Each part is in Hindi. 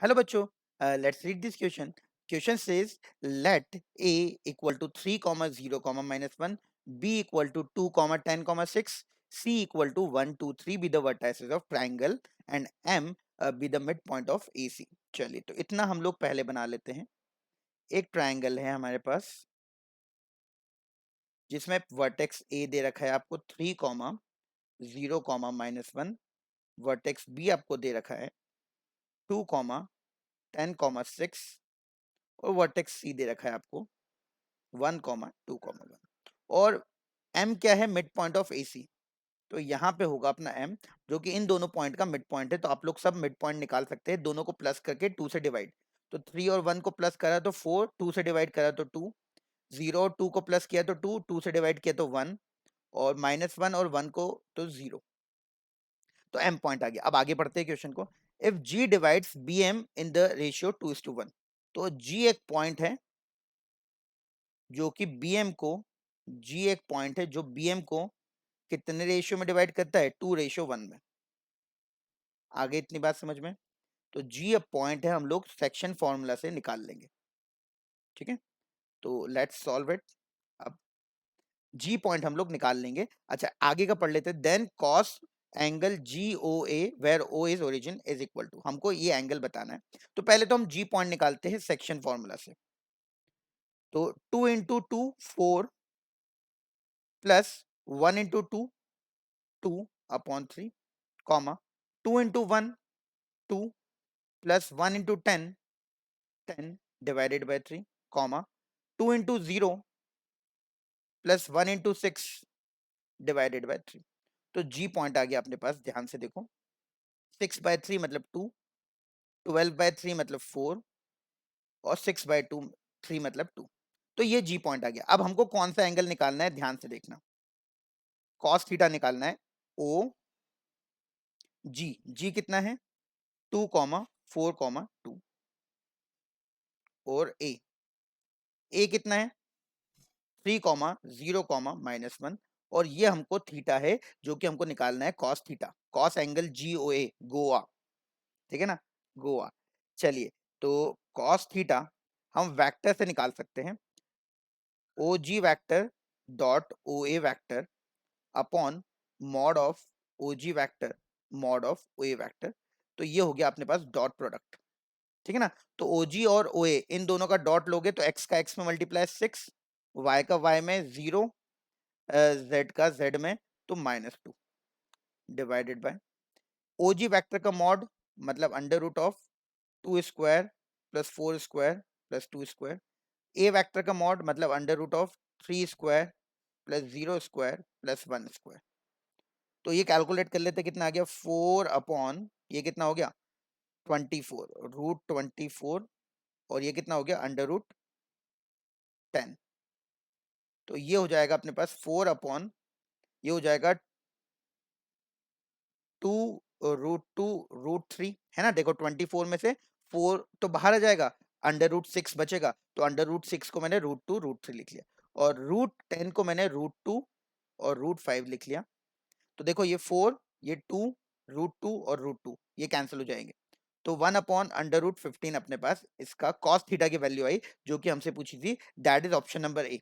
Hello बच्चों, let's read this question. Question says let a equal to 3 comma 0 comma minus 1, b equal to 2 comma 10 comma 6, c equal to 1 2 3 be the vertices of triangle and m be the midpoint of AC. चलिए तो इतना हम लोग पहले बना लेते हैं. एक ट्रायंगल है हमारे पास जिसमें वर्टेक्स a दे रखा है आपको 3 comma 0 comma minus 1, vertex b आपको दे रखा है 2 कॉमा 10 कॉमा 6 और वर्टेक्स सी दे रखा है आपको 1 कॉमा 2 कॉमा 1 और m क्या है, मिड पॉइंट ऑफ AC. तो यहाँ पे होगा अपना m जो कि इन दोनों पॉइंट का मिड पॉइंट है. तो आप लोग सब मिड पॉइंट निकाल सकते हैं, दोनों को प्लस करके 2 से डिवाइड. तो 3 और 1 को प्लस करा तो 4, 2 से डिवाइड करा तो 2, 0 और 2 को प्लस किया तो 2, 2 से डिवाइड किया तो 1 और माइनस 1 और 1 को तो 0. तो m पॉइंट आ गया. अब आगे बढ़ते हैं क्वेश्चन को. If g divides bm in the ratio 2:1, तो g एक पॉइंट है जो कि bm को, g एक पॉइंट है जो bm को कितने रेशियो में डिवाइड करता है, 2:1 में. आगे इतनी बात समझ में. तो g एक पॉइंट है, हम लोग सेक्शन फॉर्मूला से निकाल लेंगे. ठीक है, तो लेट्स सॉल्व इट. अब g पॉइंट हम लोग निकाल लेंगे. अच्छा आगे का पढ़ लेते हैं. Then cos angle GOA where O is origin is equal to, हमको ये एंगल बताना है. तो पहले तो हम g पॉइंट निकालते हैं सेक्शन फॉर्मूला से. तो 2 into 2 4 plus 1 into 2 2 upon 3 comma 2 into 1 2 plus 1 into 10 10 divided by 3 comma 2 into 0 plus 1 into 6 divided by 3. तो जी पॉइंट आ गया अपने पास. ध्यान से देखो, 6/3 मतलब 2, 12/3 मतलब 4 और 6/2 3 मतलब 2. तो ये जी पॉइंट आ गया. अब हमको कौन सा एंगल निकालना है, ध्यान से देखना. कॉस थीटा निकालना है. ओ जी कितना है, 2 कॉमा 4 कॉमा 2 और ए कितना है, 3 कॉमा 0 कॉमा माइनस 1 और ये हमको थीटा है जो कि हमको निकालना है cos theta, cos angle GOA, Goa. ठीक है ना, गोवा. चलिए तो कॉस थीटा हम वेक्टर से निकाल सकते हैं. OG vector dot OA vector upon mod of OG vector mod of OA vector. तो ये हो गया अपने पास डॉट प्रोडक्ट. ठीक है ना. तो OG और OA इन दोनों का डॉट लोगे तो x का x में मल्टीप्लाई 6, y का y में 0, z का z में तो -2 डिवाइडेड बाय OG वेक्टर का मॉड मतलब under root of 2 square plus 4 square plus 2 square. A vector का मॉड मतलब under root of 3 square plus 0 square plus 1 square. तो ये कैलकुलेट कर लेते कितना आ गया, 4 अपॉन ये कितना हो गया 24 रूट 24 और ये कितना हो गया अंडर रूट 10. तो ये हो जाएगा अपने पास 4 अपॉन ये हो जाएगा 2 रूट 2 रूट 3 है ना. देखो 24 में से 4 तो बाहर आ जाएगा, अंडर रूट 6 बचेगा. तो अंडर रूट 6 को मैंने रूट 2 रूट 3 लिख लिया और रूट 10 को मैंने रूट 2 और रूट 5 लिख लिया. तो देखो ये 4 ये 2 रूट 2 और रूट 2 ये कैंसिल हो जाएंगे. तो 1 अपॉन अंडर रूट 15 अपने पास इसका कॉस थीटा की वैल्यू आई जो कि हमसे पूछी थी. That is option number A.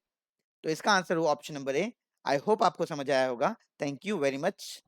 तो इसका आंसर हुआ option number A. I hope आपको समझ आया होगा. Thank you very much.